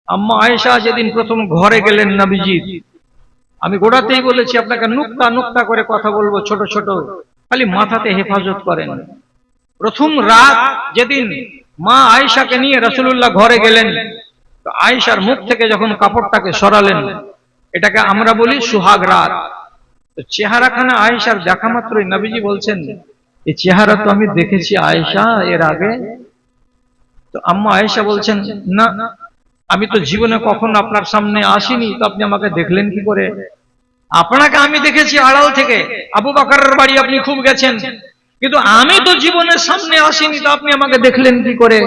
আম্মা আয়েশা যেদিন প্রথম ঘরে গেলেন নবীজি, আমি গোড়াতেই বলেছি আপনাকে নুক্তা নুক্তা করে কথা বলবো, ছোট ছোট, খালি মাথাতে হেফাজত করেন। প্রথম রাত যেদিন মা আয়েশাকে নিয়ে রাসূলুল্লাহ ঘরে গেলেন, তো আয়েশার মুখ থেকে যখন কাপড়টাকে সরালেন, এটাকে আমরা বলি সুহাগ রাত। তো চেহারাখানা আয়েশার দেখা মাত্রই নবীজি বলছেন, এই চেহারা তো আমি দেখেছি আয়েশা এর আগে। তো আম্মা আয়েশা বলছেন, না, আমি তো জীবনে কখনো আপনার সামনে আসিনি, তো আপনি আমাকে দেখলেন কি করে? আপনাকে আমি দেখেছি আড়াল থেকে, আবু বকরের বাড়ি আপনি খুব গেছেন, কিন্তু আমি তো জীবনের সামনে আসিনি, তো আপনি আমাকে দেখলেন কি করে?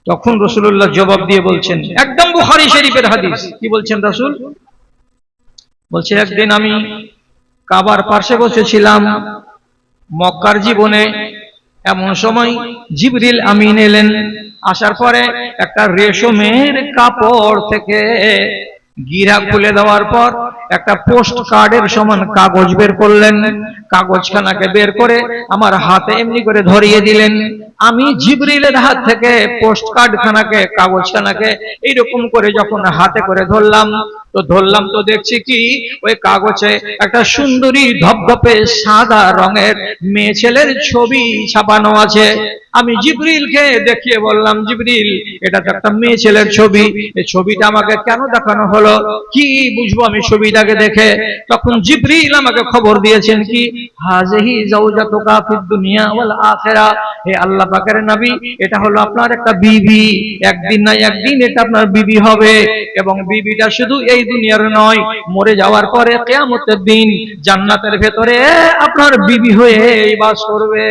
তখন রাসূলুল্লাহ জবাব দিয়ে বলছেন, একদম বুখারী শরীফের হাদিস, কি বলছেন রাসূল? বলছে, একদিন আমি কাবার পাশে বসেছিলাম মক্কার জীবনে, এমন সময় জিবরিল আমিন এলেন। আসার পরে একটা রেশমের কাপড় থেকে গিরা খুলে দেওয়ার পর একটা পোস্ট কার্ডের সমান কাগজ বের করলেন। কাগজখানাকে বের করে আমার হাতে এমনি করে ধরিয়ে দিলেন। আমি জিবরিলের হাত থেকে পোস্ট কার্ড খানাকে, কাগজখানাকে এইরকম করে যখন হাতে করে ধরলাম, তো দেখছি কি ওই কাগজে একটা সুন্দরী ধপধপে সাদা রঙের মেয়ে ছেলের ছবি ছাপানো আছে। আমি জিবরিলকে দেখিয়ে বললাম, জিবরিল, এটা তো একটা মেয়ে ছেলের ছবি, এই ছবিটা আমাকে কেন দেখানো হলো? কি বুঝবো আমি ছবিটাকে দেখে? তখন জিবরিল আমাকে খবর দিয়েছেন কি, হাযিহি যাওজাতুকা ফিদ দুনিয়া ওয়াল আখিরা, হে আল্লাহ পাকের নবী, এটা হলো আপনার একটা বিবি, একদিন না একদিন এটা আপনার বিবি হবে, এবং বিবিটা শুধু এই দুনিয়ার নয়, মরে যাওয়ার পরে কিয়ামতের দিন জান্নাতের ভেতরে আপনার বিবি হয়ে বাস করবে।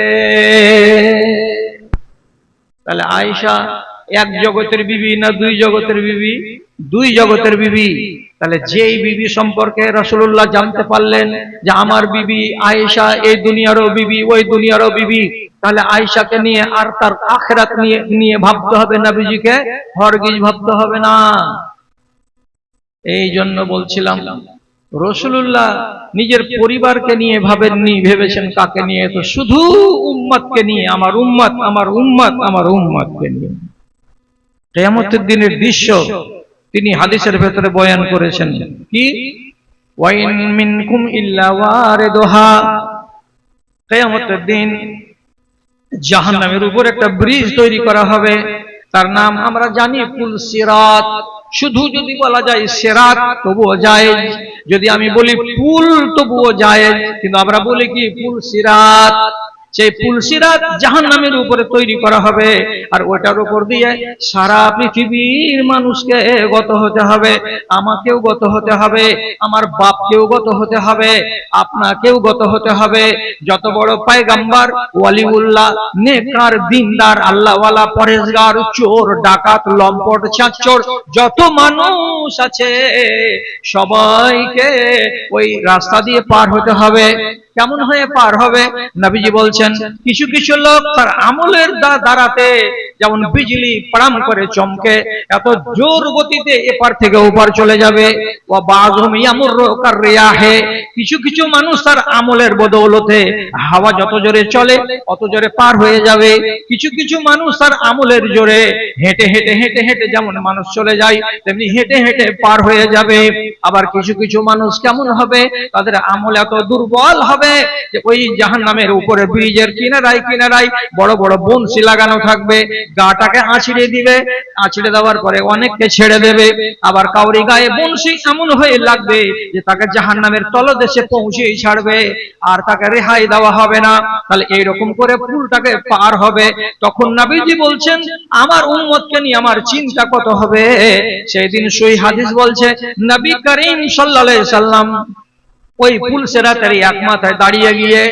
তাহলে আয়েশা এক জগতের বিবি না দুই জগতের বিবি? দুই জগতের বিবি। তাহলে যেই বিবি সম্পর্কে রাসূলুল্লাহ জানতে পারলেন যে আমার বিবি আয়েশা এই দুনিয়ারও বিবি ওই দুনিয়ারও বিবি, তাহলে আয়েশাকে নিয়ে আর তার আখিরাত নিয়ে ভাবতে হবে নবীজিকে? হরগিজ ভাবতে হবে না। এই জন্য বলছিলাম, রাসূলুল্লাহ নিজের পরিবারকে নিয়ে ভাবেননি, ভেবেছেন কাকে নিয়ে? তো শুধু উম্মতকে নিয়ে, আমার উম্মত, আমার উম্মত, আমার উম্মতকে নিয়ে। কিয়ামতের দিনের দৃশ্য তিনি হাদিসের ভেতরে বয়ান করেছেন কি, ওয়াইন মিনকুম ইল্লা ওয়ারিদুহা, কিয়ামতের দিন জাহান্নামের উপর একটা ব্রিজ তৈরি করা হবে, তার নাম আমরা জানি পুল সিরাত। শুধু যদি বলা যায় সিরাত তবুও জায়েজ, যদি আমি বলি পুল তবুও জায়েজ, কিন্তু আমরা বলি কি পুল সিরাত। সেই পুল সিরাত জাহান্নামের উপরে তৈরি করা হবে, আর ওটার উপর দিয়ে সারা পৃথিবীর মানুষকে গত হতে হবে। আমাকেও গত হতে হবে, আমার বাপকেও গত হতে হবে, আপনাকেও গত হতে হবে। যত বড় পয়গম্বর, ওয়ালিউল্লাহ, নেককার, দিনদার, আল্লাহওয়ালা, পরেজগার, চোর, ডাকাত, লম্পট, ছাঁচর, যত মানুষ আছে সবাইকে ওই রাস্তা দিয়ে পার হতে হবে। কেমন হয়ে পার হবে? নবীজি বলছেন, কিছু কিছু লোক তার আমলের দ্বারাতে যেমন বিজলি পড়াম করে চমকে এত জোর গতিতে এপার থেকে ওপার চলে যাবে। ওয়া বাযুহুম ইয়ামুররু কাররিয়াহে, কিছু কিছু মানুষ তার আমলের বদৌলতে হাওয়া যত জোরে চলে অত জোরে পার হয়ে যাবে। কিছু কিছু মানুষ তার আমলের জোরে হেঁটে হেঁটে হেঁটে হেঁটে যেমন মানুষ চলে যায় তেমনি হেঁটে হেঁটে পার হয়ে যাবে। আবার কিছু কিছু মানুষ কেমন হবে? তাদের আমল এত দুর্বল হবে যে ওই জাহান্নামের উপরে ব্রিজের কিনারায় কিনারায় বড় বড় বনশি লাগানো থাকবে, গাটাকে আঁচড়ে দিবে, আঁচড়ে দেওয়ার পরে অনেককে ছেড়ে দেবে। আবার কাউরি গায়ে বনশি এমন হয়ে লাগবে যে তাকে জাহান্নামের তলদেশে পৌঁছেই ছাড়বে, আর তাকে রেহাই দেওয়া হবে না। তাহলে এইরকম করে পুলটাকে পার হবে। তখন নবীজি বলছেন, আমার উম্মতকে নিয়ে আমার চিন্তা কত হবে। সেদিন সহিহ হাদিস বলছে, নবী করিম সাল্লাল্লাহু আলাইহি সাল্লাম ওই পুল সিরাতের এক মাথায় দাঁড়িয়ে গিয়ে,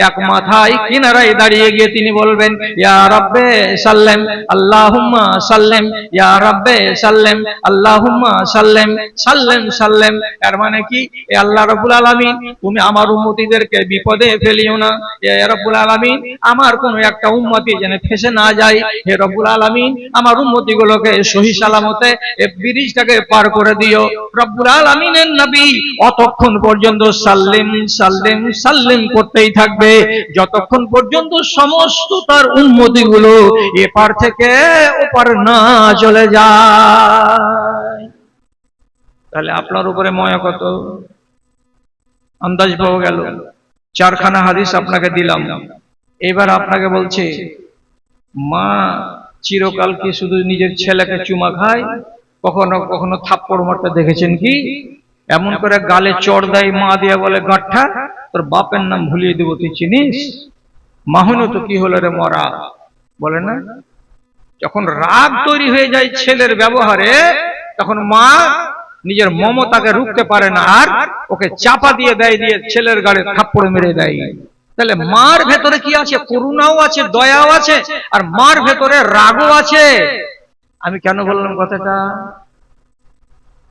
এক মাথায় কিনারায় দাঁড়িয়ে গিয়ে তিনি বলবেন, ইয়া রাব্বে সাল্লেম আল্লাহুম্মা সাল্লেম, ইয়া রাব্বে সাল্লেম আল্লাহুম্মা সাল্লেম, সাল্লেম সাল্লেম। এর মানে কি, এ আল্লাহ রাব্বুল আলামিন, তুমি আমার উম্মতিদেরকে বিপদে ফেলিও না। এ রব্বুল আলামিন, আমার কোন একটা উম্মতি যেন ফেসে না যায়। হে রব্বুল আলামিন, আমার উম্মতিগুলোকে সহি সালামতে এই ব্রিজটাকে পার করে দিও। রব্বুল আলামিনের নবী অতক্ষণ পর্যন্ত সাল্লিম সাল্লিম সাল্লিম করতেই থাকবে যতক্ষণ পর্যন্ত সমস্ত তার উম্মতিগুলো এপার থেকে ওপার না চলে যায়। তাহলে আপনার উপরে ময়া কত? আন্দাজ পাওয়া গেল। চারখানা হাদিস আপনাকে দিলাম। এবার আপনাকে বলছে, মা চিরকাল কি শুধু নিজের ছেলেকে চুমা খায়? কখনো কখনো থাপ্পড় মারতে দেখেছেন কি? এমন করে গালে চড় দেয়, মা দিয়ে বলে, গাঁঠা তোর বাপের নাম ভুলিয়ে দেবো, তুই চিনিস? মা হলো তো কি হলো রে মরা, বলে না? যখন রাগ তৈরি হয়ে যায় ছেলের ব্যবহারে, তখন মা নিজের মমতাকে রুখতে পারে না, আর ওকে চাপা দিয়ে দেয়, দিয়ে ছেলের গালে থাপ্পড় মেরে দেয়। তাহলে মার ভেতরে কি আছে? করুণাও আছে, দয়াও আছে, আর মার ভেতরে রাগও আছে। আমি কেন বললাম কথাটা?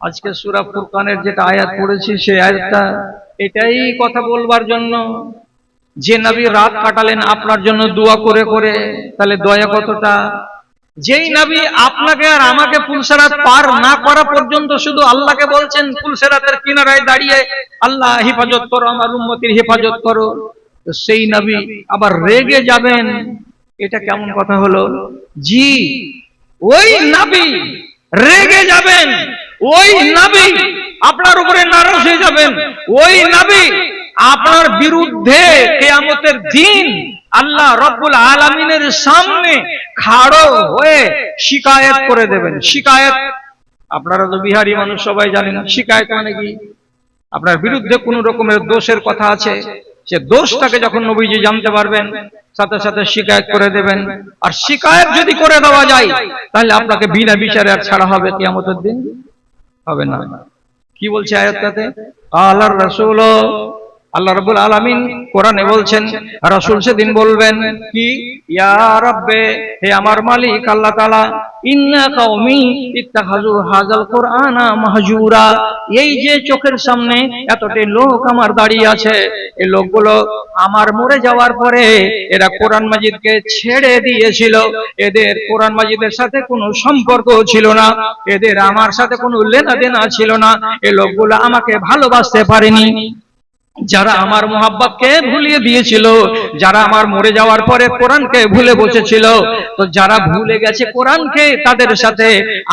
আজকে সূরা ফুরকানের যেটা আয়াত পড়েছি, সেই আয়াতটা এটাই কথা বলবার জন্য। যে নবী রাত কাটালেন আপনার জন্য দোয়া করে করে, তাহলে দয়া কতটা? যেই নবী আপনাকে আর আমাকে পুলসেরাত পার না করা পর্যন্ত শুধু আল্লাহকে বলছেন পুলসেরাতের কিনারায় দাঁড়িয়ে, আল্লাহ হেফাজত করো, আমার উম্মতির হেফাজত করো, তো সেই নবী আবার রেগে যাবেন, এটা কেমন কথা হলো? জি, ওই নবী রেগে যাবেন, ওই নবী আপনার উপরে নারাজ হয়ে যাবেন, ওই নবী আপনার বিরুদ্ধে কিয়ামতের দিন আল্লাহ রব্বুল আলামিনের সামনে খাড়ো হয়ে শিকায়েত করে দেবেন। শিকায়েত, আপনারা তো বিহারি মানুষ, সবাই জানেন শিকায়েত মানে কি? আপনার বিরুদ্ধে কোন রকমের দোষের কথা আছে, সে দোষটাকে যখন নবীজি জানতে পারবেন, সাথে সাথে শিকায়েত করে দেবেন। আর শিকায়েত যদি করে দেওয়া যায়, তাহলে আপনাকে বিনা বিচারে আর ছাড়া হবে কিয়ামতের দিন? হবে না। কি বলছে আয়াতটাতে? আল্লাহর রাসূল, আল্লাহ রাব্বুল আলামিন কোরআনে বলছেন, রাসূল সেদিন বলবেন কি? ইয়া রাব্বে, হে আমার মালিক আল্লাহ তাআলা, ইন্না কওমি ইত্তাখাযু হাযাল কুরআনা মাহজুরা, এই যে চোখের সামনে এতটি লোক আমার দাঁড়িয়ে আছে, এই লোকগুলো আমার মরে যাওয়ার পরে এরা কোরআন মাজিদকে ছেড়ে দিয়েছিল। এদের কোরআন মাজিদের সাথে কোনো সম্পর্ক ছিল না, এদের আমার সাথে কোনো লেনাদেনা ছিল না, এই লোকগুলো আমাকে ভালোবাসতে পারেনি। যারা আমার মোহাব্বতকে ভুলিয়ে দিয়েছিল, যারা আমার মরে যাওয়ার পরে কোরআনকে ভুলে বসেছিল, তো যারা ভুলে গেছে কোরআনকে, তাদের সাথে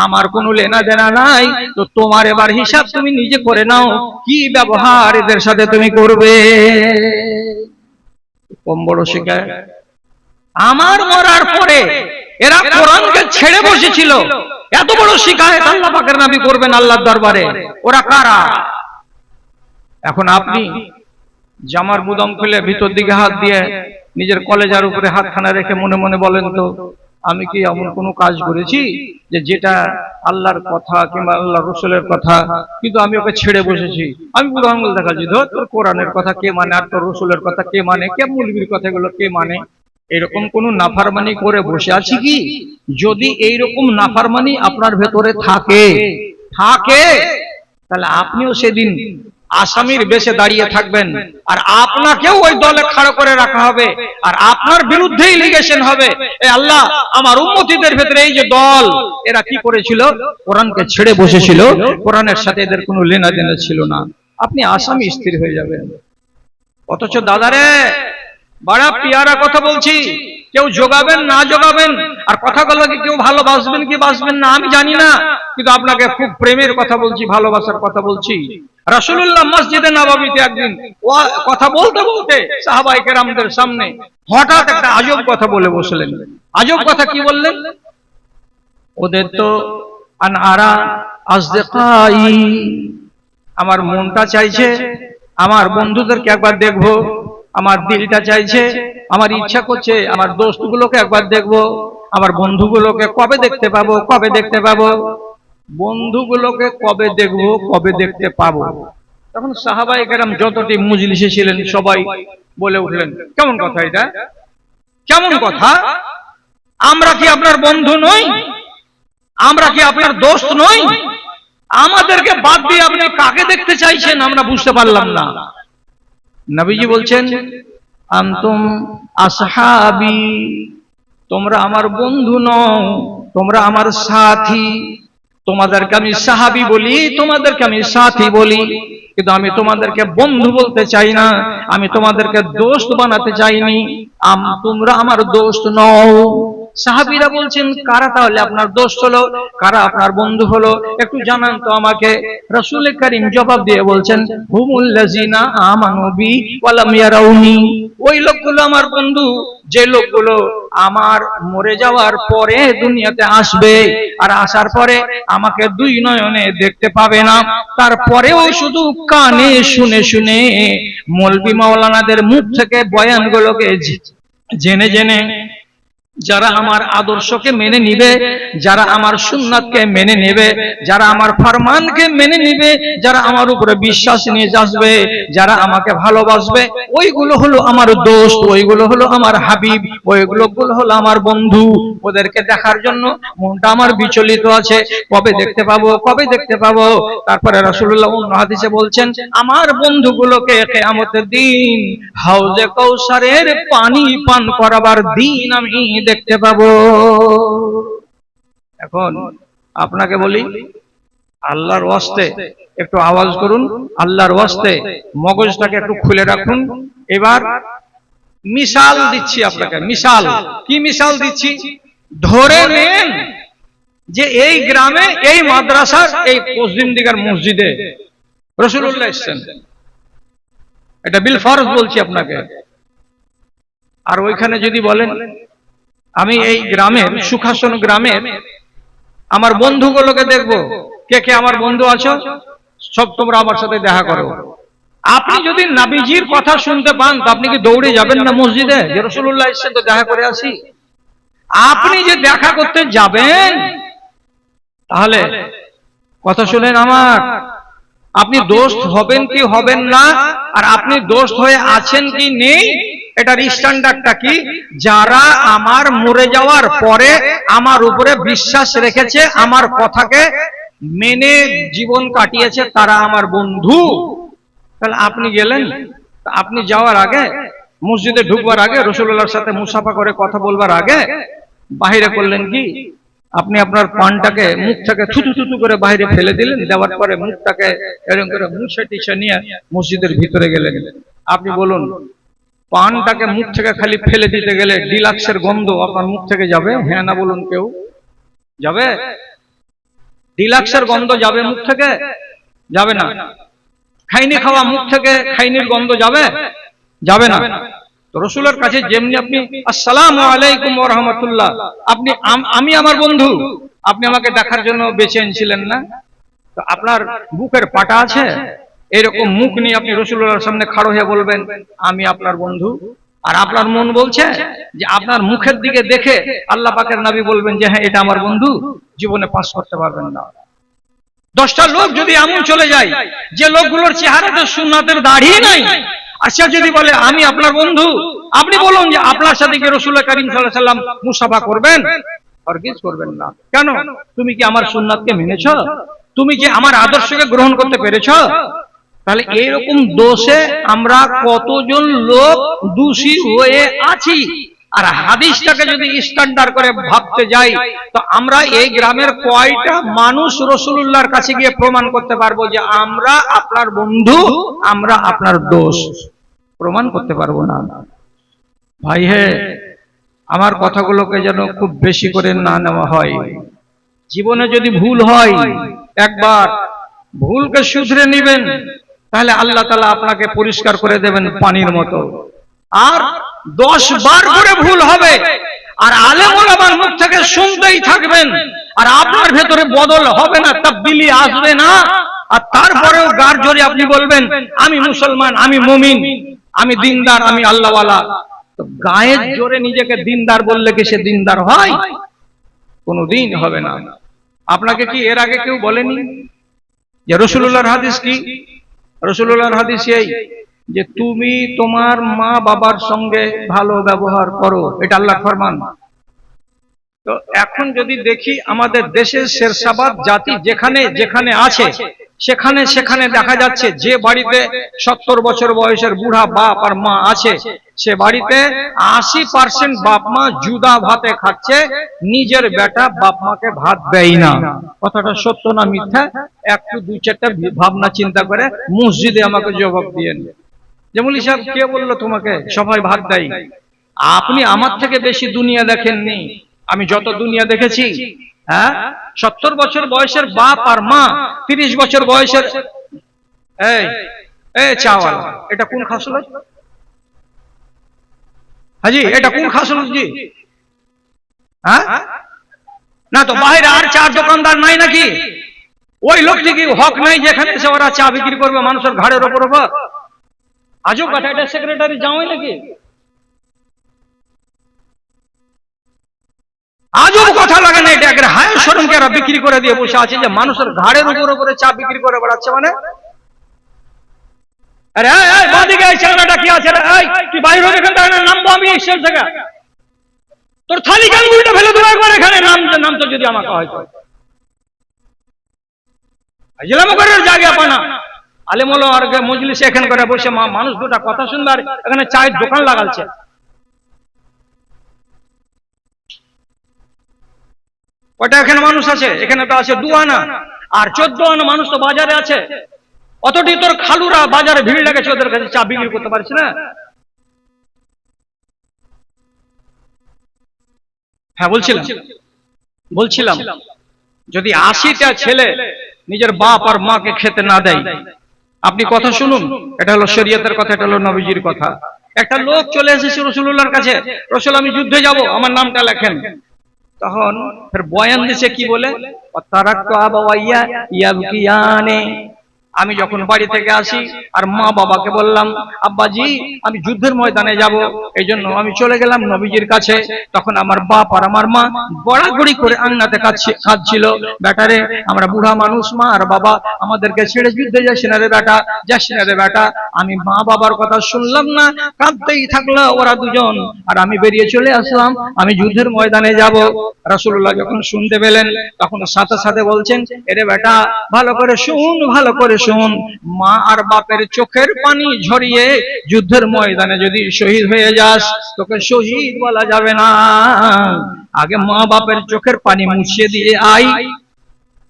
আমার কোনো লেনা দেনা নাই। তো তোমার এবার হিসাব তুমি নিজে করে নাও, কি ব্যবহার এদের সাথে তুমি করবে। কম বড় শিকায়? আমার মরার পরে এরা কোরআনকে ছেড়ে বসেছিল, এত বড় শিকায়ত আল্লাহ পাকের নবী করবেন আল্লাহর দরবারে। ওরা কারা? এখন আপনি জামার বুদাম খুলে ভিতর দিকে হাত দিয়ে নিজের কলেজার উপরে হাতখানা রেখে মনে মনে বলেন তো, আমি কি এমন কোনো কাজ করেছি যে যেটা আল্লাহর কথা কিংবা আল্লাহ রসুলের কথা, কিন্তু আমি ওকে ছেড়ে বসেছি? আমি বুড়ো আঙ্গুল দেখাচ্ছি, ধর তোর কোরআনের কথা কে মানে, আর তোর রসুলের কথা কে মানে, কে মৌলবীর কথাগুলো কে মানে? এরকম কোন নাফরমানি করে বসে আছি কি? যদি এইরকম নাফরমানি আপনার ভেতরে থাকে তাহলে আপনিও সেদিন আসামির বেশে দাঁড়িয়ে থাকবেন, আর আপনাকেও ওই দলে খাড়া করে রাখা হবে, আর আপনার বিরুদ্ধেই লিগেশন হবে। এই আল্লাহ, আমার উম্মতিদের ভেতরে এই যে দল, এরা কি করেছিল? কোরআনকে ছেড়ে বসেছিল, কোরআনের সাথে এদের কোনো লেনাদেনা ছিল না। আপনি আসামি স্থির হয়ে যাবেন। অথচ দাদারে, বড় পিয়ারা কথা বলছি, কেউ যোগাবেন না যোগাবেন, আর কথাগুলোকে কেউ ভালোবাসবেন কি বাসবেন না আমি জানি না, কিন্তু আপনাকে খুব প্রেমের কথা বলছি, ভালোবাসার কথা বলছি। রাসূলুল্লাহ মসজিদে নববীতে একদিন কথা বলতে বলতে সাহাবায়ে কেরামদের সামনে হঠাৎ একটা আজব কথা বলে বসলেন। আজব কথা কি বললেন? ওদের তো আনআরা আসদিকাই, আমার মনটা চাইছে আমার বন্ধুদেরকে একবার দেখবো, আমার দিলটা চাইছে, আমার ইচ্ছা করছে আমার দোস্তগুলোকে একবার দেখবো, আমার বন্ধুগুলোকে কবে দেখতে পাবো, কবে দেখতে পাবো, বন্ধুগুলোকে কবে দেখবো, কবে দেখতে পাবো। তখন সাহাবায়ে কেরাম যতটি মজলিসে ছিলেন সবাই বলে উঠলেন, কেমন কথা এটা, কেমন কথা? আমরা কি আপনার বন্ধু নই? আমরা কি আপনার দোস্ত নই? আমাদেরকে বাদ দিয়ে আপনি কাকে দেখতে চাইছেন আমরা বুঝতে পারলাম না। নবীজি বলছেন, আনতুম আসহাবি, তোমরা আমার বন্ধু নও, তোমরা আমার সাথী। তোমাদেরকে আমি সাহাবী বলি, তোমাদেরকে আমি সাথী বলি, কিন্তু আমি তোমাদেরকে বন্ধু বলতে চাই না, আমি তোমাদেরকে দোস্ত বানাতে চাইনি। তোমরা আমার দোস্ত নও। সাহাবীরা বলছেন, কারা তাহলে আপনার দোস্ত হলো, কারা আপনার বন্ধু হলো, একটু জানান তো আমাকে। রাসূল করিম জবাব দিয়ে বলছেন, হুমুল্লাযিনা আমানু বি ওয়া লাম ইয়ারাউনি। ওই লোকগুলো আমার বন্ধু, যে লোকগুলো আমার মরে যাওয়ার পরে দুনিয়াতে আসবে, আর আসার পরে আমাকে দুই নয়নে দেখতে পাবে না, তারপরেও শুধু কানে শুনে শুনে মৌলবি মাওলানাদের মুখ থেকে বয়ানগুলোকে জেনে জেনে যারা আমার আদর্শকে মেনে নিবে, যারা আমার সুন্নাতকে মেনে নেবে, যারা আমার ফরমানকে মেনে নিবে, যারা আমার উপরে বিশ্বাস নিয়ে আসবে, যারা আমাকে ভালোবাসবে, ওইগুলো হলো আমার দোস্ত, ওইগুলো হলো আমার হাবিব, ওইগুলো হলো আমার বন্ধু। ওদেরকে দেখার জন্য মনটা আমার বিচলিত আছে, কবে দেখতে পাবো, কবে দেখতে পাবো। তারপরে রাসূলুল্লাহ অন্য হাদিসে বলছেন, আমার বন্ধুগুলোকে কিয়ামতের দিন হাউজে কাউসারের পানি পান করাবার দিন আমি দেখতে পাবো। এখন আপনাকে বলি, আল্লাহর ওয়াস্তে একটু আওয়াজ করুন, আল্লাহর ওয়াস্তে মগজটাকে একটু খুলে রাখুন। এবার মিসাল দিচ্ছি আপনাকে। মিসাল কি? মিসাল দিচ্ছি, ধরে নেন যে এই গ্রামে এই মাদ্রাসার এই পশ্চিম দিকের মসজিদে রাসূলুল্লাহ এসেছেন, এটা বিল ফরজ বলছি আপনাকে। আর ওইখানে যদি বলেন, আমি এই গ্রামের সুখাসন গ্রামের আমার বন্ধুগুলোকে দেখবো, কে কে আমার বন্ধু আছো, সব তোমরা আমার সাথে দেখা করো। আপনি যদি নবীজির কথা শুনতে পান, তো আপনি কি দৌড়ে যাবেন না মসজিদে, যে রাসূলুল্লাহ এসেছেন তো দেখা করে আসি? আপনি যে দেখা করতে যাবেন, তাহলে কথা শুনেন আমার, আপনি দোস্ত হবেন কি হবেন না, আর আপনি দোস্ত হয়ে আছেন কি নেই, এটার স্ট্যান্ডার্ডটা কি? যারা আমার মরে যাওয়ার পরে আমার উপরে বিশ্বাস রেখেছে, আমার কথাকে মেনে জীবন কাটিয়েছে, তারা আমার বন্ধু। তাহলে আপনি গেলেন, আপনি যাওয়ার আগে, মসজিদে ঢুকবার আগে, রাসূলুল্লাহর সাথে মুসাফা করে কথা বলবার আগে বাহিরে করলেন কি? আপনি আপনার পানটাকে মুখ থেকে থুতু থুতু করে বাইরে ফেলে দিলেন, দেওয়ার পরে মুখটাকে এরকম করে মুছে টিছে নিয়ে মসজিদের ভিতরে গেলেন। আপনি বলুন, পানটাকে মুখ থেকে খালি ফেলে দিতে গেলে ডিলাক্সের গন্ধ আপনার মুখ থেকে যাবে? হ্যাঁ না বলুন, কেউ যাবে? ডিলাক্সের গন্ধ যাবে মুখ থেকে? যাবে না। খাইনি খাওয়া মুখ থেকে খাইনির গন্ধ যাবে? যাবে না। তো রাসূলের কাছে যেমনি আপনি আসসালামু আলাইকুম ওয়া রাহমাতুল্লাহ, আপনি আমি আমার বন্ধু, আপনি আমাকে দেখার জন্য বেঁচে এনেছিলেন না? তো আপনার বুকের পাটা আছে, এরকম মুখ নিয়ে আপনি রাসূলুল্লাহর সামনে খাড়ো হয়ে বলবেন আমি আপনার বন্ধু, আর আপনার মন বলছে যে আপনার মুখের দিকে দেখে আল্লাহ পাকের নবী বলবেন যে হ্যাঁ এটা আমার বন্ধু, জীবনে পাস করতে পারবেন না। 10টা লোক যদি এমন চলে যায় যে লোকগুলোর চেহারাতে সুন্নাতের দাড়ি নাই, আচ্ছা যদি বলে আমি আপনার বন্ধু, আপনি বলুন যে আপনার সাথে কি রাসূল করিম সাল্লাল্লাহু আলাইহি ওয়াসাল্লাম মুসাফা করবেন? হরগিজ করবেন না। কেন? তুমি কি আমার সুন্নাতকে মেনেছো? তুমি কি আমার আদর্শকে গ্রহণ করতে পেরেছো? তাহলে এইরকম দোষে আমরা কতজন লোক দোষী হয়ে আছি। আর হাদিসটাকে যদি স্ট্যান্ডার্ড করে ভাবতে যাই, তো আমরা এই গ্রামের কয়টা মানুষ রাসূলুল্লাহর কাছে গিয়ে প্রমাণ করতে পারবো যে আমরা আপনার বন্ধু, আমরা আপনার দোস্ত? প্রমাণ করতে পারবো না। ভাই হে, আমার কথাগুলোকে যেন খুব বেশি করে না নেওয়া হয়। জীবনে যদি ভুল হয়, একবার ভুলকে শুধরে নেবেন, তাহলে আল্লাহ তাআলা আপনাকে পরিষ্কার করে দেবেন পানির মতো। আর 10 বার করে ভুল হবে, আর আলেম ওলামার মুখ থেকে শুনতেই থাকবেন, আর আপনার ভেতরে বদল হবে না, তাবদীলি আসবে না। আর তারপরেও গার জোরে আপনি বলবেন আমি মুসলমান, আমি মুমিন, আমি দিনদার, আমি আল্লাহওয়ালা। তো গায়ের জোরে নিজেকে দিনদার বললে কি সে দিনদার হয়? কোনোদিন হবে না। আপনাকে কি এর আগে কেউ বলেনি যে রাসূলুল্লাহর হাদিস কি? রাসূলুল্লাহর হাদিস এই যে তুমি তোমার মা বাবার সঙ্গে ভালো ব্যবহার করো, এটা আল্লাহর ফরমান। তো এখন যদি দেখি আমাদের দেশের শেরশাবাদ জাতি যেখানে যেখানে আছে, সেখানে সেখানে দেখা যাচ্ছে যে বাড়িতে 70 বছর বয়সের বুড়া বাপ আর মা আছে, সে বাড়িতে 80% বাপ মা জুদা ভাতে খাচ্ছে, নিজের বেটা বাপ মাকে ভাত দেয় না। কথাটা সত্য না মিথ্যা? একটু দুই চারটা ভাবনা চিন্তা করে মসজিদে আমাকে জবাব দিয়েন। যে মৌলী সাহেব কে বললো তোমাকে সবাই ভাত দেয়? আপনি আমার থেকে বেশি দুনিয়া দেখেননি, আমি যত দুনিয়া দেখেছি। হ্যাঁ, 70 বছর বয়সের বাপ আর মা, 30 বছর বয়সের এই চাওয়ালা, এটা কোন খাসলত হাজি? এটা কোন খাসলত জি? হ্যাঁ, না তো বাইরে আর চার দোকানদার নাই নাকি? ওই লোকটি কি হক নাই যেখানে এসে ওরা চা বিক্রি করবে মানুষের ঘাড়ের ওপর ওপর? আজও কথা, এটা সেক্রেটারি যাওয়াই নাকি? আজও কথা লাগে না, এটা হায় শরমকে এরা বিক্রি করে দিয়ে বসে আছে যে মানুষের ঘাড়ের উপর উপরে চা বিক্রি করে বেড়াচ্ছে। মানে আরে বাদিকে এই ছেলেটা কি আছে রে? তুই বাইরে এখান থেকে নামবো আমি এই স্টেজ থেকে, তোর থালি কান উল্টে ফেলে দেবো একবার এখানে নাম তো যদি আমাকে হয় তো জেলাম করে জায়গা পানা আলেমলো আর মজলিসে এখানে করে বসে মানুষ দুটা কথা শুনবার এখানে চায়ের দোকান লাগাচ্ছে। ওটা এখানে মানুষ আছে, এখানে তো আছে 2 আনা, আর 14 আনা মানুষ তো বাজারে আছে। অতটি তোর খালুরা বাজারে ভিড় লেগেছে, ওদের কাছে চা বিক্রি করতে পারছি না। হ্যাঁ বলছিলাম যদি 80টা ছেলে নিজের বাপ আর মাকে খেতে না দেয়, আপনি কথা শুনুন, এটা হলো শরীয়তের কথা, এটা হলো নবীজির কথা। একটা লোক চলে এসেছে রাসূলুল্লাহর কাছে, রাসূল আমি যুদ্ধে যাব, আমার নামটা লেখেন। তখন ফের বয়ান দিছে কি বলে, তারাক্তু আবাওয়াইয়া ইয়াবকিয়ানে, আমি যখন বাড়ি থেকে আসি আর মা বাবাকে বললাম আব্বাজি আমি যুদ্ধের ময়দানে যাব, এই জন্য আমি চলে গেলাম নবীজির কাছে। তখন আমার বাপ আর আমার মা গড়াগড়ি করে আন্নাতে কাঁদছিল, বেটারে আমরা বুড়া মানুষ, মা আর বাবা আমাদেরকে ছেড়ে যুদ্ধে যাস না রে বেটা, যাস না রে বেটা। আমি মা বাবার কথা শুনলাম না, কাঁদতেই থাকলো ওরা দুজন, আর আমি বেরিয়ে চলে আসলাম, আমি যুদ্ধের ময়দানে যাব। রাসূলুল্লাহ যখন শুনতে পেলেন তখন সাথে সাথে বলছেন, এরে বেটা ভালো করে শুন, ভালো করে শুন, মা আর বাপের চোখের পানি ঝরিয়ে যুদ্ধের ময়দানে যদি শহীদ হয়ে যাস, তোকে শহীদ বলা যাবে না, আগে মা বাপের চোখের পানি মুছিয়ে দিয়ে আই,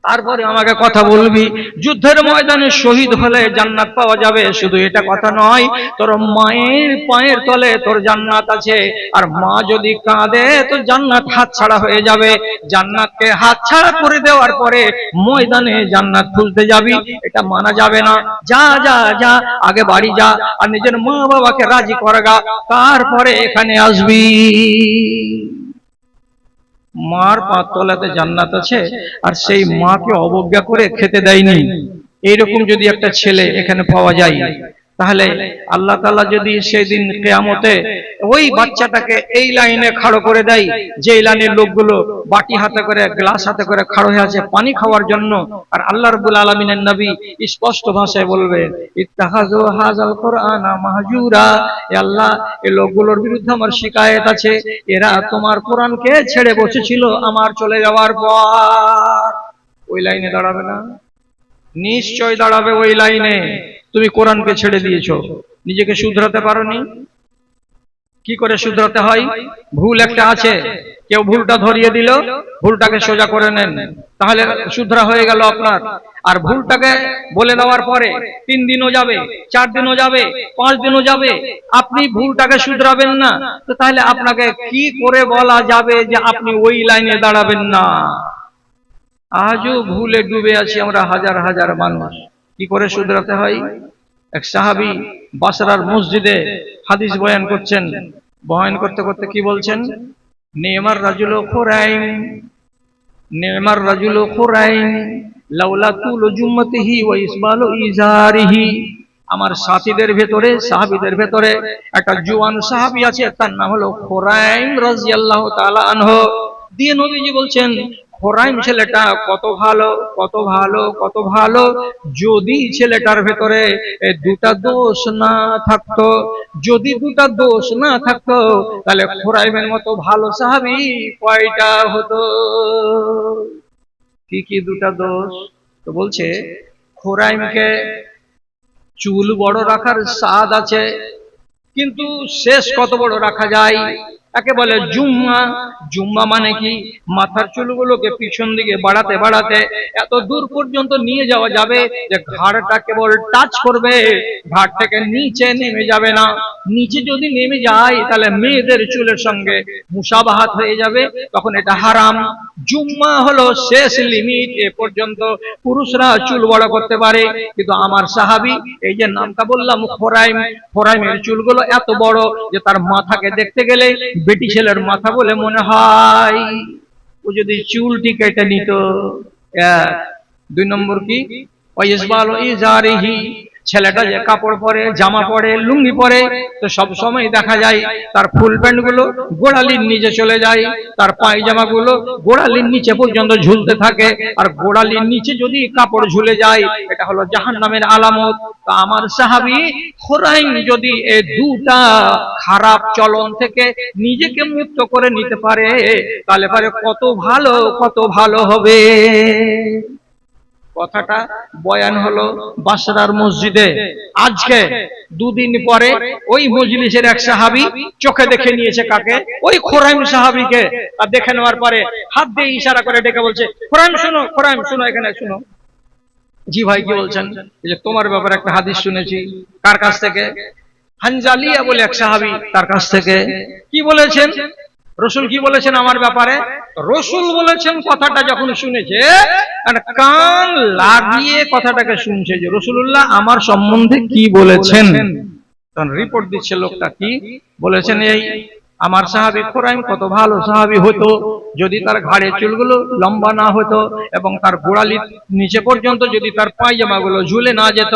তারপরে আমাকে কথা বলবি। যুদ্ধের ময়দানে শহীদ হলে জান্নাত পাওয়া যাবে, শুধু এটা কথা নয়, তোর মায়ের পায়ের তলে তোর জান্নাত আছে, আর মা যদি কাঁদে তো জান্নাত হাতছাড়া হয়ে যাবে। জান্নাতকে হাতছাড়া করে দেওয়ার পরে ময়দানে জান্নাত খুঁজতে যাবি, এটা মানা যাবে না। যা যা যা, আগে বাড়ি যা আর নিজের মা বাবাকে রাজি করাগা, তারপরে এখানে আসবি। মার পা তলাতে জান্নাত আছে, আর সেই মাকে অবজ্ঞা করে খেতে দেয়নি, এইরকম যদি একটা ছেলে এখানে পাওয়া যায়, তাহলে আল্লাহ তাআলা যদি সেদিন কিয়ামতে ওই বাচ্চাটাকে এই লাইনে খাড়ো করে দেয়, যে লাইনের লোকগুলো বাটি হাতে করে গ্লাস হাতে করে খাড়ো হয়ে আছে পানি খাওয়ার জন্য, আর আল্লাহ রাব্বুল আলামিনের নবী স্পষ্ট ভাষায় বলবে ইত্তাখাযু হাযাল কুরআনা মাহজুরা, এ আল্লাহ এই লোকগুলোর বিরুদ্ধে আমার শিকায়েত আছে, এরা তোমার কোরআনকে ছেড়ে বসেছিল আমার চলে যাওয়ার পর। ওই লাইনে দাঁড়াবে না? নিশ্চয় দাঁড়াবে ওই লাইনে। তুমি কোরআনকে ছেড়ে দিয়েছো, নিজেকে শুধরাতে পারোনি। কি করে শুধরাতে হয়? ভুল একটা আছে, কেউ ভুলটা ধরিয়ে দিল, ভুলটাকে সোজা করে নেন, তাহলে শুধরা হয়ে গেল আপনার। আর ভুলটাকে বলে দেওয়ার পরে 3 দিনও যাবে, 4 দিনও যাবে, 5 দিনও যাবে, আপনি ভুলটাকে শুধরাবেন না, তো তাহলে আপনাকে কি করে বলা যাবে যে আপনি ওই লাইনে দাঁড়াবেন না? আজও ভুলে ডুবে আছি আমরা হাজার হাজার মানুষ। কি করে শুধরাতে হয়? এক সাহাবী বাসরার মসজিদে হাদিস বয়ান করছেন, বয়ান করতে করতে কি বলছেন, নেমার রাজুল খুরাইন, নেমার রাজুল খুরাইন লাউলা তুল জুম্মতিহি ওয়া ইসবালু ইজারিহি। আমার সাথীদের ভেতরে, সাহাবীদের ভেতরে একটা জওয়ান সাহাবী আছে, তার নাম হলো খুরাইম রাদিয়াল্লাহু তাআলা আনহু। দিয়ে নবীজি বলছেন খুরাইম ছেলেটা কত ভালো, কত ভালো, কত ভালো, যদি ছেলেটার ভেতরে 2টা দোষ না থাকতো, যদি 2টা দোষ না থাকতো, তাহলে খুরাইমের মতো ভালো সাহাবী কয়টা হতো? কি কি 2টা দোষ? তো বলছে খুরাইমকে চুল বড় রাখার স্বাদ আছে, কিন্তু শেষ কত বড় রাখা যায়? একে বলে জুম্মা। জুম্মা মানে কি? মাথার চুলগুলোকে পিছন দিকে বাড়াতে বাড়াতে এত দূর পর্যন্ত নিয়ে যাওয়া যাবে যে ঘাড়টা কেবল টাচ করবে, ঘাড় থেকে নিচে নেমে যাবে না। নিচে যদি নেমে যায় তাহলে মেয়েদের চুলের সঙ্গে মুসাবাহাত হয়ে যাবে, তখন এটা হারাম। জুম্মা হলো শেষ লিমিট, এ পর্যন্ত পুরুষরা চুল বড় করতে পারে। কিন্তু আমার সাহাবী, এই যে নামটা বললাম খুরাইম, খুরাইমের চুলগুলো এত বড় যে তার মাথাকে দেখতে গেলে বেটি ছেলের মাথা বলে মনে হয়। ও যদি চুলটি কেটে নিত। এক। দুই নম্বর কি? ওয়াইসবালু ইজারিহি, ছেলেটা যে কাপড় পরে, জামা পরে, লুঙ্গি পরে, তো সব সময় দেখা যায় তার ফুল প্যান্ট গুলো গোড়ালির নিচে চলে যায়, তার পায়জামা গুলো গোড়ালির নিচে পর্যন্ত ঝুলতে থাকে। আর গোড়ালির নিচে যদি কাপড় ঝুলে যায়, এটা হলো জাহান্নামের আলামত। তা আমার সাহাবী খুরাইম যদি এই দুটা খারাপ চলন থেকে নিজেকে মুক্ত করে নিতে পারে, তাহলে পারে কত ভালো হবে। কথাটা বয়ান হলো বাসরার মসজিদে। আজকে দুদিন পরে ওই মজলিসের এক সাহাবী চোখে দেখে নিয়েছে কাকে? ওই খুরাইম সাহাবীকে। আর দেখে নেওয়ার পরে হাত দিয়ে ইশারা করে ডেকে বলছে, খুরাইম শোনো, খুরাইম শোনো, এখানে শোনো। জি ভাই, কি বলছেন? যে তোমার ব্যাপারে একটা হাদিস শুনেছি। কার কাছ থেকে? হানজালিয়া বলে এক সাহাবী, তার কাছ থেকে। কি বলেছেন? রসুল কি বলেছেন আমার ব্যাপারে? রসুল বলেছেন কথাটা যখন শুনেছে, কান লাগিয়ে কথাটাকে শুনছে যে রসুল্লাহ আমার সম্বন্ধে কি বলেছেন। তখন রিপোর্ট দিচ্ছে লোকটা, কি বলেছেন? এই আমার সাহাবী খুরাইম কত ভালো সাহাবী হতো যদি তার ঘাড়ের চুলগুলো লম্বা না হতো এবং তার গোড়ালির নিচে পর্যন্ত যদি তার পায়জামাগুলো ঝুলে না যেত।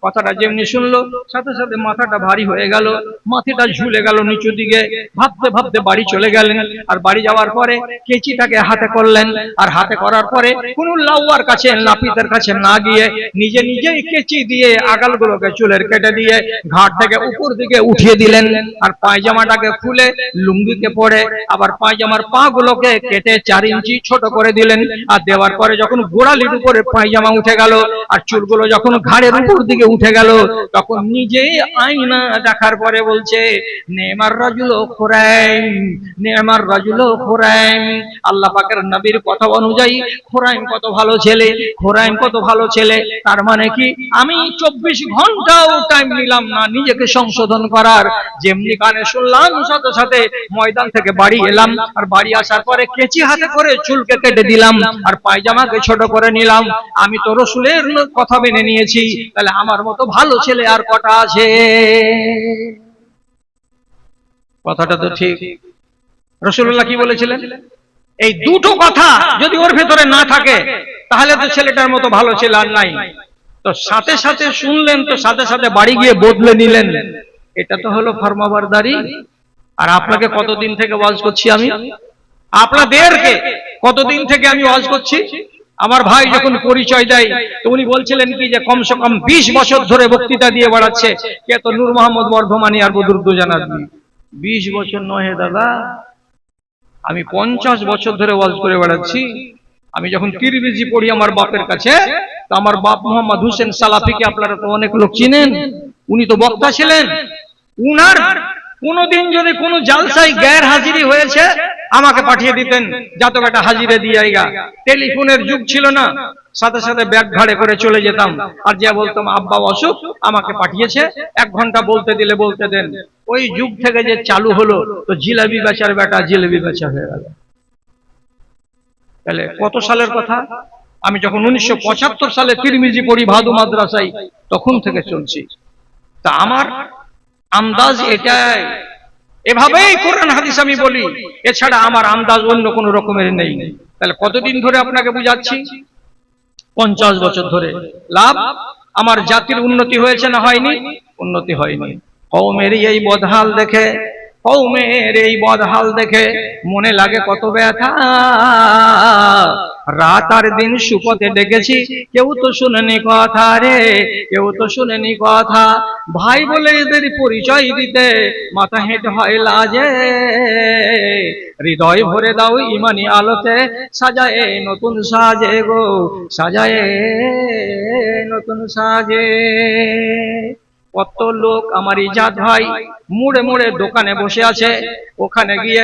কথাটা যেমনি শুনলো, সাথে সাথে মাথাটা ভারী হয়ে গেল, মাথাটা ঝুলে গেল নিচু দিকে। ভাবতে ভাবতে বাড়ি চলে গেলেন। আর বাড়ি যাওয়ার পরে কেচিটাকে হাতে করলেন। আর হাতে করার পরে কোনো লাউয়ার কাছে, নাপিতের কাছে না গিয়ে নিজে নিজেই কেচি দিয়ে আগালগুলোকে চুলের কেটে দিয়ে ঘাট থেকে উপর দিকে উঠিয়ে দিলেন। আর পায়জামাটাকে খুলে লুঙ্গিকে পরে আবার পায়জামার পা গুলোকে কেটে 4 ইঞ্চি ছোট করে দিলেন। আর দেওয়ার পরে যখন গোড়ালির উপরে পায়জামা উঠে গেল আর চুলগুলো যখন ঘাড়ের উপর দিকে উঠে গেল, তখন নিজেই আয়না দেখার পরে বলছে, নেমার রাজুল খুরাইম, নেমার রাজুল খুরাইম। আল্লাহ পাকের নবীর কথা অনুযায়ী খুরাইম কত ভালো ছেলে, খুরাইম কত ভালো ছেলে। তার মানে কি? আমি 24 ঘন্টাও টাইম নিলাম না নিজেকে সংশোধন করার। যেমনি কানে শুনলাম, সাথে সাথে ময়দান থেকে বাড়ি এলাম। আর বাড়ি আসার পরে কেচি হাতে করে চুলকে কেটে দিলাম আর পায়জামাকে ছোট করে নিলাম। আমি তো রসুলের কথা মেনে নিয়েছি, তাহলে আমার মতো ভালো ছেলে আর কটা আছে? কথাটা তো ঠিক। রাসূলুল্লাহ কি বলেছিলেন? এই দুটো কথা যদি ওর ভেতরে না থাকে, তাহলে তো ছেলেটার মতো ভালো ছেলে আর নাই। তো সাথে সাথে শুনলেন, তো সাথে সাথে বাড়ি গিয়ে বদলে নিলেন। এটা তো হলো ফরমাবরদারি। আর আপনাকে কতদিন থেকে ওয়াজ করছি আমি? আপনাদেরকে কতদিন থেকে আমি ওয়াজ করছি? আমার ভাই যখন পরিচয় দেয় তো উনি বলছিলেন কি যে কমসে কম 20 বছর ধরে বক্তৃতা দিয়ে বেড়াচ্ছে। কে? তো নূর মোহাম্মদ বর্ধমানী আর বদরুদ্দোজা নাজমী। 20 বছর নয় দাদা, আমি 50 বছর ধরে ওয়াজ করে বেড়াচ্ছি। আমি যখন তিরমিজি পড়ি আমার বাপের কাছে, তো আমার বাপ মোহাম্মদ হোসেন সালাফিকে আপনারা তো অনেক লোক চিনেন। উনি তো বক্তা ছিলেন। উনার কোনদিন যদি কোনো জালসায় গ্যার হাজিরি হয়েছে, আমাকে পাঠিয়ে দিতেন, যাতো একটা হাজিরে দিয়ে আইগা। টেলিফোনের যুগ ছিল না, সাথে সাথে ব্যাগ ঘাড়ে করে চলে যেতাম। আর যা বলতাম আব্বা অসুখ, আমাকে পাঠিয়েছে, 1 ঘন্টা বলতে দিলে বলতে দেন। ওই যুগ থেকে যে চালু হলো, তো জিলাপি বেচার বেটা জিলাপি বেচা হয়ে গেল। তাহলে কত সালের কথা? আমি যখন 1975 সালে তিরমিজি পড়ি ভাদু মাদ্রাসায়, তখন থেকে চলছি। তা আমার আন্দাজ এটাই, এভাবেই কোরআন হাদিস আমি বলি, এছাড়া আমার আন্দাজ অন্য কোন রকমের নেই। তাহলে কতদিন ধরে আপনাকে বুঝাচ্ছি? 50 বছর ধরে। লাভ? আমার জাতির উন্নতি হয়েছে না হয়নি? উন্নতি হয়নি। কওমের এই বদহাল দেখে কওমের এই বদহাল দেখে মনে লাগে কত ব্যথা। রাত আর দিন সুপথে ডেকেছি, কেউ তো শুনেনি কথা রে, কেউ তো শুনেনি কথা। ভাই বলে এদের পরিচয় দিতে মাথা হেঁট হয় লাজে। হৃদয় ভরে দাও ইমানি আলোতে, সাজায় নতুন সাজে গো, সাজায় নতুন সাজে। কত লোক আমার ইজাত ভাই মুড়ে মুড়ে দোকানে বসে আছে, ওখানে গিয়ে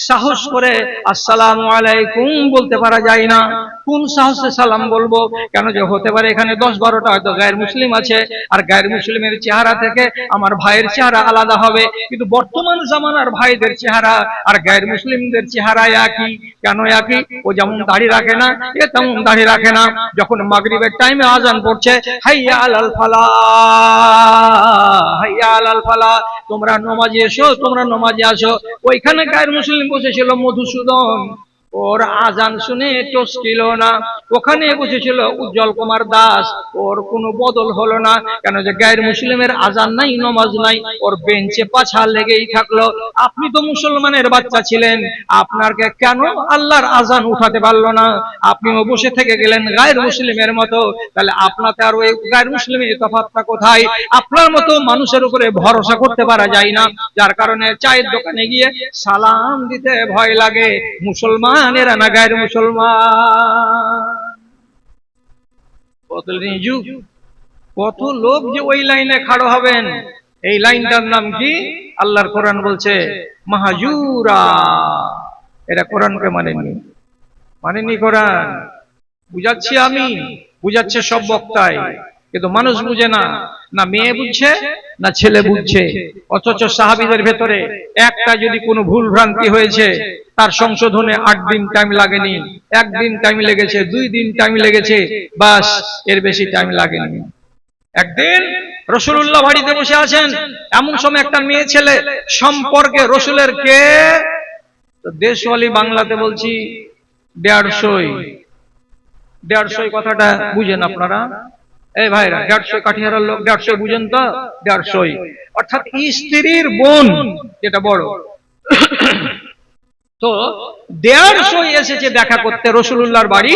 সাহস করে আসসালামু আলাইকুম বলতে পারা যায় না। কোন সাহসে সালাম বলবো? কেন যে হতে পারে এখানে 10-12টা হয়তো গায়ের মুসলিম আছে, আর গায়ের মুসলিমের চেহারা থেকে আমার ভাইয়ের চেহারা আলাদা হবে, কিন্তু বর্তমান জামানার ভাইদের চেহারা আর গায়ের মুসলিমদের চেহারা একই। কেন একই? ও যেমন দাড়ি রাখে না, এ তেমন দাড়ি রাখে না। যখন মাগরিবের টাইমে আজান পড়ছে, হাইয়া আলাল ফালাহ, হাইয়া আলাল ফালাহ, তোমরা নমাজে এসো, তোমরা নমাজে আসো। ওইখানে গায়ের মুসলিম বসেছিল মধুসূদন, ওর আজান শুনে টসকিল না। ওখানে বসেছিল উজ্জ্বল কুমার দাস, ওর কোনো বদল হলো না। কেন যে গায়ের মুসলিমের আজান নাই, নমাজ নাই, ওর বেঞ্চে পাছা লেগেই থাকলো। আপনি তো মুসলমানের বাচ্চা ছিলেন, আপনাকে কেন আল্লাহর আজান উঠাতে পারলো না? আপনিও বসে থেকে গেলেন গায়ের মুসলিমের মতো। তাহলে আপনাতে আর ওই গায়ের মুসলিমের তফাৎটা কোথায়? আপনার মতো মানুষের উপরে ভরসা করতে পারা যায় না, যার কারণে চায়ের দোকানে গিয়ে সালাম দিতে ভয় লাগে। মুসলমানেরা না গায়ের মুসলমান। বদলেনি যুগ। কত লোক যে ওই লাইনে খাড়ো হবেন, এই লাইনটার নাম কি? আল্লাহর কোরআন বলছে মাহাজুরা। এরা কোরআনকে মানেনি কোরআন। বুঝাচ্ছি আমি, বুঝাচ্ছে সব বক্তাই, কিন্তু মানুষ বুঝে না। না মেয়ে বুঝছে, না ছেলে বুঝছে। অথচ সাহাবীদের ভেতরে একটা যদি কোনো ভুল ভ্রান্তি হয়েছে, তার সংশোধনে 8 দিন টাইম লাগেনি, 1 দিন টাইম লেগেছে, 2 দিন টাইম লেগেছে, বাস, এর বেশি টাইম লাগেনি। একদিন রাসূলুল্লাহ বাড়িতে বসে আছেন, এমন সময় একটা মেয়ে ছেলে সম্পর্কে রসুলের কে, তো দেশওয়ালি বাংলাতে বলছি 150 কথাটা বুঝেন আপনারা? এই ভাইরা, 150 কাঠিয়ারার লোক 150 বুঝেন তো? 150 অর্থাৎ স্ত্রীর বোন, যেটা বড়। তো 150 এসেছে দেখা করতে রসুলুল্লাহর বাড়ি।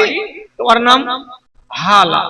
তোমার নাম হালা।